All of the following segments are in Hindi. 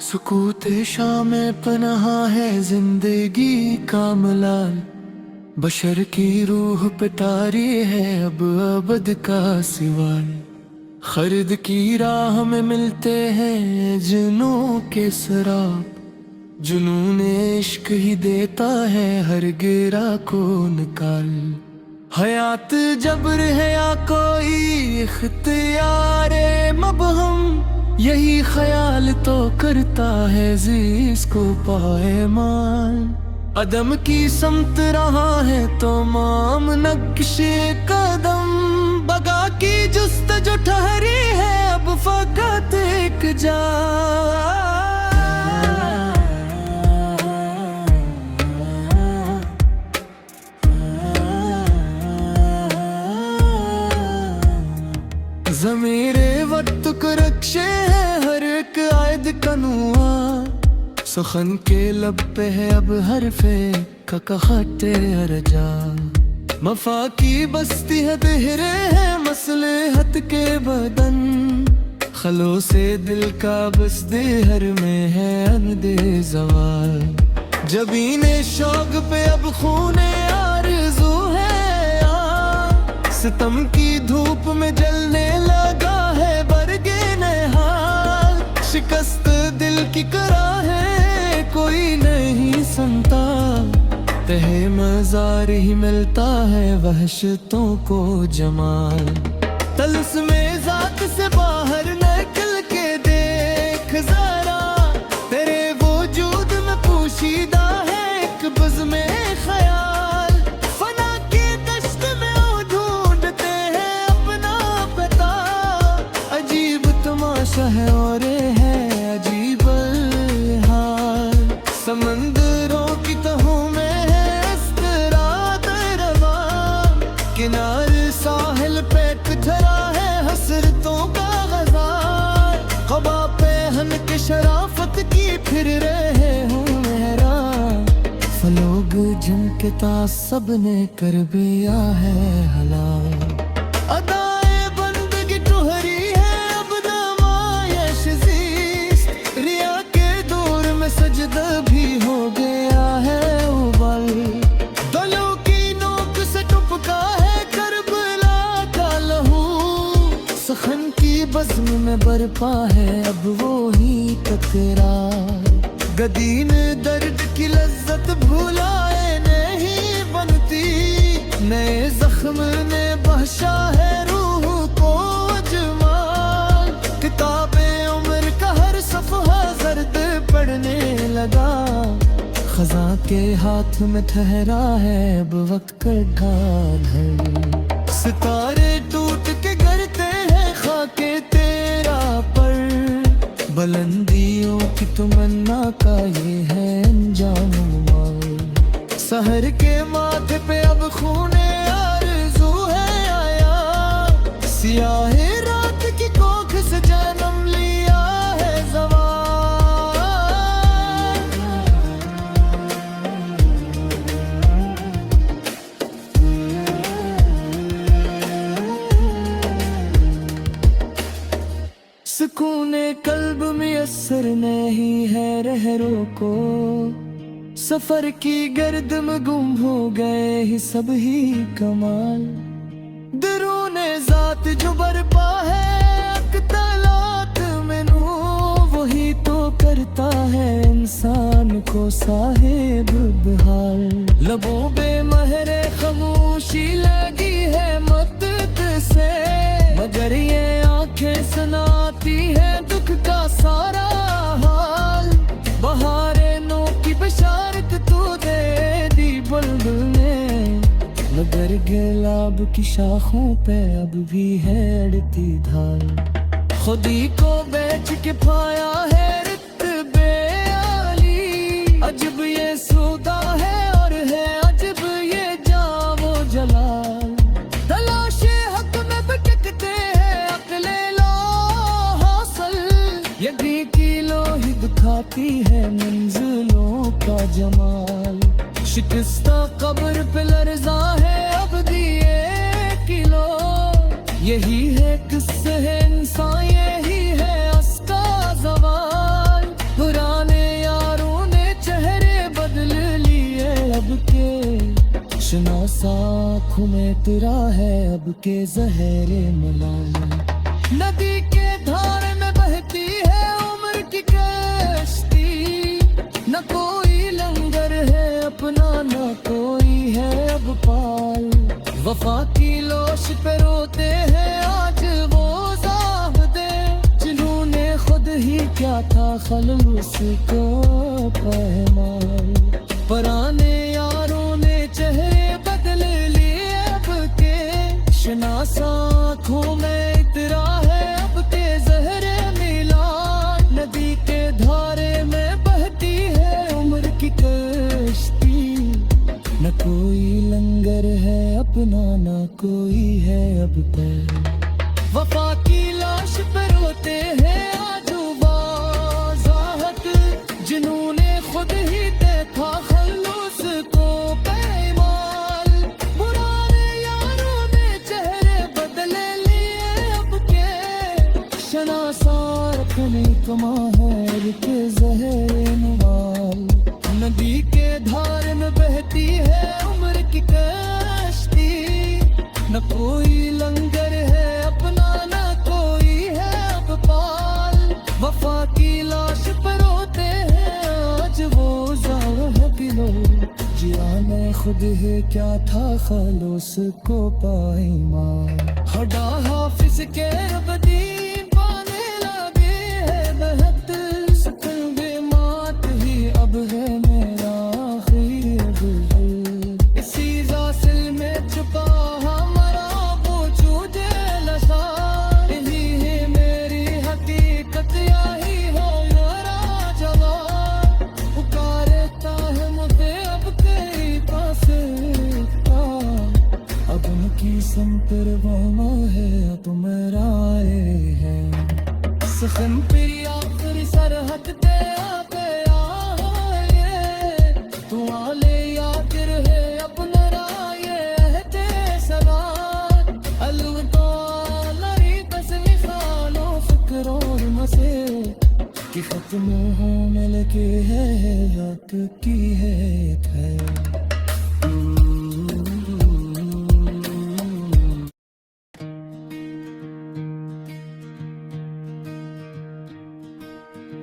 सुकूते शाम पनाहा है जिंदगी का मलाल, बशर की रूह पे तारी है अब अबद का सिवाल। खर्द की राह में मिलते हैं जुनून के सराब, जुनून इश्क ही देता है हर गिरा को निकाल। हयात जबर है या कोई इख्तियारे मबहम, यही ख्याल तो करता है जिसको पाए मान। अदम की समत रहा है तो माम नक्शे कदम, बगा की जुस्तजू ठहरी है अब फकत एक जा। ज़मीरे वक्त को रक्षे है हर एक आयद कनुआ, सुखन के लब पे है अब हरफे का कहते अरजा। मफा की बस्ती है देहरे है मसलहत के बदन, खलो से दिल का बस देहर में है अनदे जवाल। जबीने शौक पे अब खूने आरज़ू है, सितम की धूप में जलने लगा है बरगे नहाल। शिकस्त दिल की करा है कोई नहीं सुनता, तहे मज़ार ही मिलता है वहशतों को जमाल। तलस्मे ज़ात से बाहर निकल के देख जरा, तेरे वजूद में पोशीदा है एक बज़्म ख्याल। फना की दश्त में वो ढूंढते हैं अपना पता, अजीब तमाशा है और है अजीब हाल। समंदरों की तहों में है इस्तरात रवा, किनारे साहिल पे धरा है हसरतों का गज़ाल। क़बा पे हन के शराफत की फिर रहे हूँ मेहरा, फलोग जिनके तासब ने कर बिया है हलाल। अदाए बंदगी टुहरी है अब नमायश ज़ीस्त, रिया के दौर में सजदा भी हो गया है उबल। दलों की नोक से टपका है करबला का लहू, सखन की बज़्म में बरपा है अब वो ही तकरार। गदीन दर्द की लज्जत भुलाए नहीं बनती, नए जख्म ने बख्शा है रूह को अजमाल। किताबे उम्र का हर सफ़हा जर्द पढ़ने लगा, खज़ा के हाथ में ठहरा है अब वक्त का ढाल। सितारे टूट के गिरते हैं खाके तेरा पर, बुलंदियों की तमन्ना का ये है अंजाम माल। सहर के माथे पे अब खूने आरज़ू है आया, सियाहे रात की कोख से जन्म लिया है ज़वाल। सुकूने कल्ब मुयस्सर नहीं है रहरों को, सफर की गर्द में गुम हो गए ही सब ही कमाल। दरूने ज़ात जो बरपा है अक़्तलात में नूर, वही तो करता है इंसान को साहिब बहाल। लबों पे महरे खामोशी लगी है मदद से, मगर ये आंखें सुनाती है दुख का सारा हाल। बहारे नो की बशारत तू दे दी बुलबुल ने, मगर गुलाब की शाखों पे अब भी है अड़ती धाल। खुदी को बेच के पाया है रुतबे आली, अजब ये सौदा है और है अजब ये जावो जलाल। तलाशे दिखाती है मंजिलों का जमाल। शिकस्ता कब्र पे लर्ज़ा है अब दिए किलो, यही है किस्से है इंसान, यही है उसका ज़वाल। पुराने यारों ने चेहरे बदल लिए अब के, शनासा आँखों में तेरा है अब के ज़हरे मलाल। नदी के धार में बहती है उम्र की कश्ती, न कोई लंगर है अपना न कोई है अब पाल। वफा की लोश पे रोते हैं आज वो ज़ाहिदे, जिन्होंने खुद ही क्या था खलूस को पहमाल। पुराने यारों ने चेहरे बदल लिए अब के, शनासा आँखों में इतरा है अब के ज़हरे मिलान। नदी के धारे में बहती है उम्र की कश्ती, न कोई लंगर है अपना न कोई है अब पर। वफा की लाश पे रोते हैं आज वाज़ाहत, जिन्होंने खुद ही देखा खलूस को पैमाल। पुराने यारों ने चेहरे बदले लिए अब के, शनासा रखने कमा है के ज़हरे नवाल। नदी के धार में बहती है उम्र की कश्ती, न कोई लंगर है अपना न कोई है अब पाल। वफा की लाश पर रोते हैं आज वो ज़ाहिद किलो, जियाने खुद है क्या था खलूस को पाईमाल। हड़ा हाफिज के रबदी पाने लगे है बहत, सकल बेमात ही अब है मेरा आखिरी गुज़र। इसी ज़ासिल में छुपा हमारा वो चूजे लशा, यही है मेरी हकीकत यही हो मेरा जवाब। पुकारता है मुझे अब तेरी पास का, अब उनकी संतर वमा है तो मेरा आए है। सखन तेरी आखिरी सरहद ते आ गया है, तू आले यादिर है अपना राये अहते सलात। अलविदा लरी बस मिसालों फिक्रों मसे, कि खत्म होने लगे है याद की है खैर।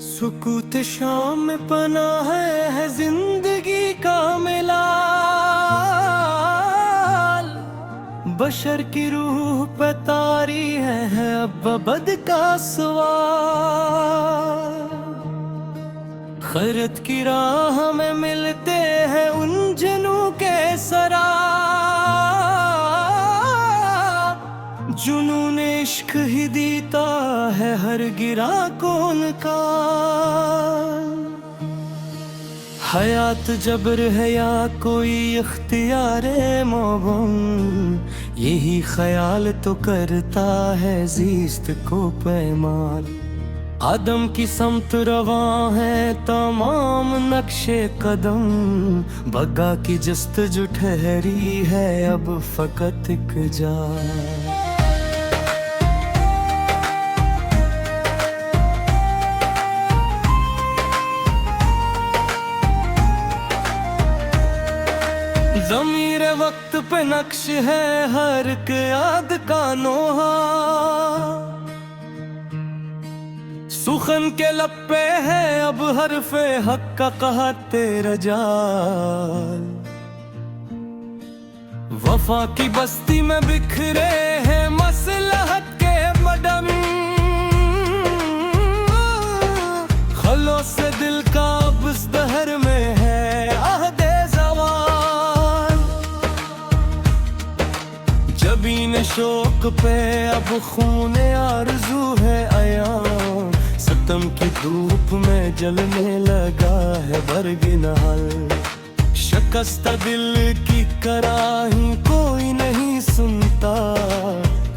सुकूत शाम में पना है जिंदगी का मिलाल, बशर की रूह पे तारी है अब अबद का सवाल। खैरत की राह में मिलते हैं उन जनों के सरा, जुनून इश्क ही दीता है हर गिरा को उनका। हयात जबर है या कोई इख्तियार मौबूम, यही ख्याल तो करता है ज़ीस्त को पैमाल। आदम की समत रवा है तमाम नक्शे कदम, बगा की जस्तजू ठहरी है अब फकत एक जा। ज़मीर वक्त पे नक्श है हर एक याद का नोहा, सुखन के लब पे है अब हरफे हक का कहते रजाल। वफा की बस्ती में बिखरे हैं मसलहत के मडम, खलो से दिल का अब इस दहर में है अहदे ज़वाल। जबीन शौक पे अब खून आरज़ू है अयां, सितम की धूप में जलने लगा है बरगिनहल। शकस्ता दिल की कराही कोई नहीं सुनता,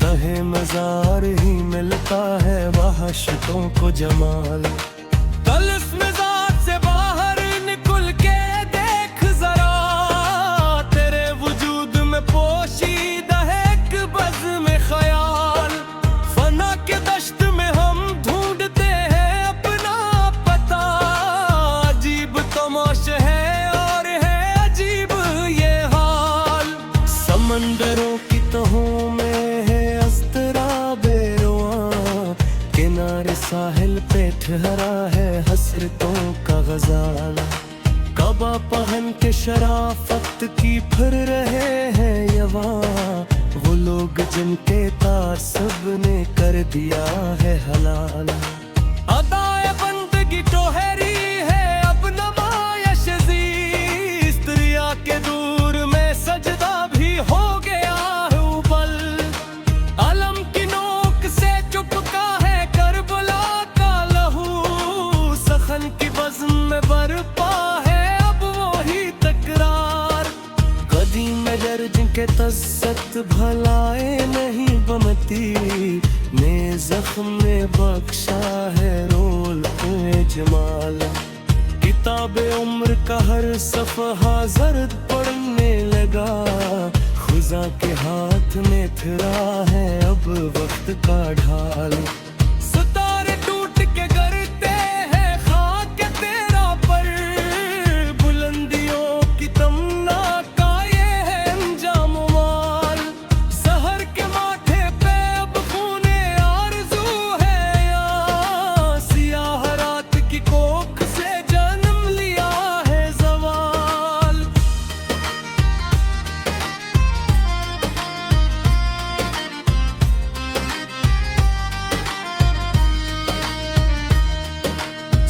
तहे मजार ही मिलता है वहशतों को जमाल। कल इसमें फिर रहे हैं यहाँ वो लोग जिनके तासब ने कर दिया है हलाल। अदाए बंदगी टोहरी है अब नमायश ज़ीस्त, रिया के दूर में सजदा भी हो गया है उबल। अलम की नोक से चुपका है करबला का लहू, सखन की बज़्म में बरपा है अब वही तकरार। कदीम में डर जिनके तज़्ज़त भलाए नहीं बमती, ने ज़ख्म में बख्शा है रोल जमाल। किताब उम्र का हर सफ़हा जर्द पढ़ने लगा, खुदा के हाथ में फिरा है अब वक्त का ढाल। सितारे टूट के गिरते हैं खाक तेरा पर, बुलंदियों की तमन्ना का ये है अंजाम माल। सहर के माथे पे अब खूने आरज़ू है या, सियाह रात की कोख से जन्म लिया है ज़वाल।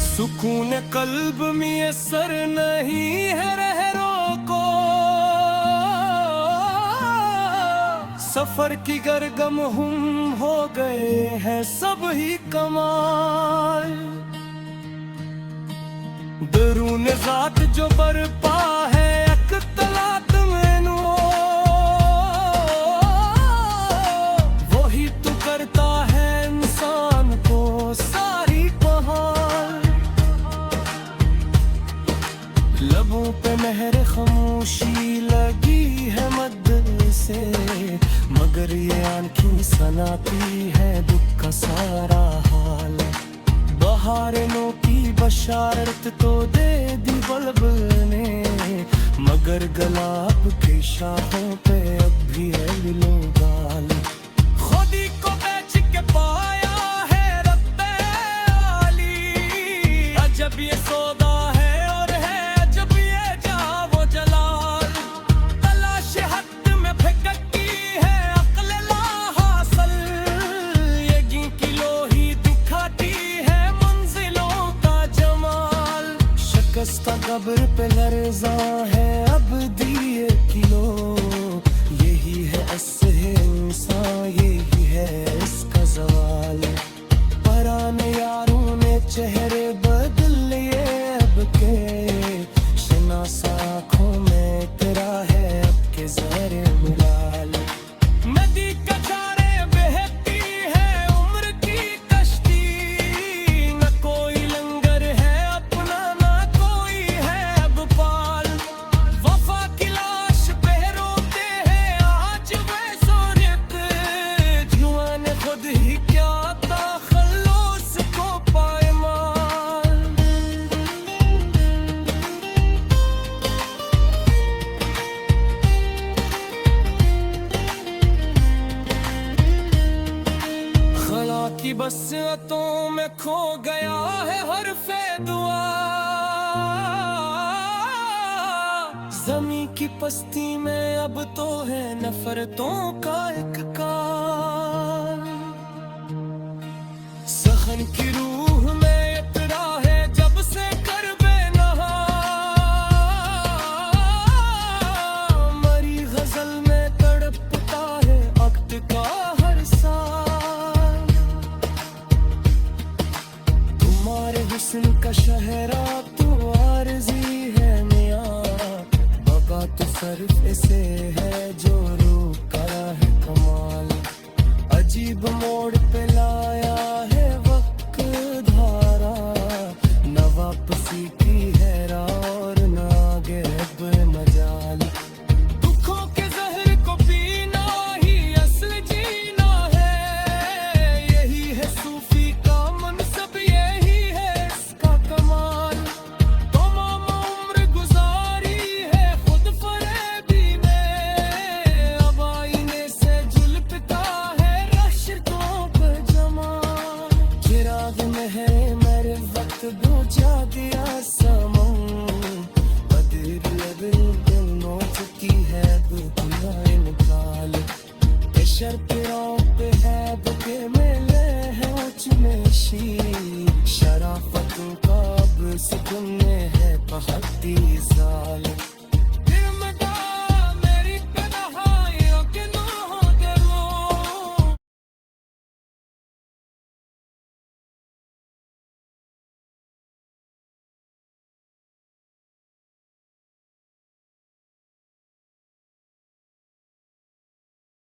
सुकून कल्ब मुयस्सर नहीं है रहरों को, सफर की गरगम हम हो गए हैं सब ही कमाल। दरून ज़ात जो बरपा है अख्तलात में नो, वही तो करता है इंसान को सारी बहार। लबों पे मेहर खामोशी लगी है मद से, मगर ये आंखें सनाती है दुख का सारा हाल। बहारों की बशारत तो दे दी बुलबुल ने, मगर गुलाब की शाखों पे अब भी है गिलो गाल। खुदी को बेच के पाया है रब्बे आली, अजब ये सौदा है और है अजब ये जावो जलाल। तलाश हद में फिककी है अक्ल ला हासिल, ये गी की लोही दिखाती है मंजिलों का जमाल। शिकस्ता कब्र पे लर्ज़ा है अब दिए किलो, यही है असहे इंसान, यही है इसका ज़वाल। पराने यारों ने चेहरे बदल लिए अब के, शनासा आँखों में तेरा है अब के ज़हरे मिलाल। नदी कचारे बहती है उम्र की कश्ती, न कोई लंगर है अपना ना कोई है अब पाल। वफा की लाश पे रोते हैं आज वे सोनियत, जुआ ने खुद ही क्या था खल्लोस को पायमाल। खला की बस्तियों में खो गया है हरफे दुआ, ज़मीं की पस्ती में अब तो है नफरतों का एक काल। सहन की रूह में इतरा है जब से करबे नहा, मरी गजल में तड़पता है वक्त का हर साल। तुम्हारे हुस्न का शहरा तो आरज़ी है मियाँ, बका तो सर्फ से है जो रूह करा है कमाल। तेरों पे ऐब के मेले हैं ऊंच नेशी शराफतों का अब सुकून में है पहाड़ी जालिम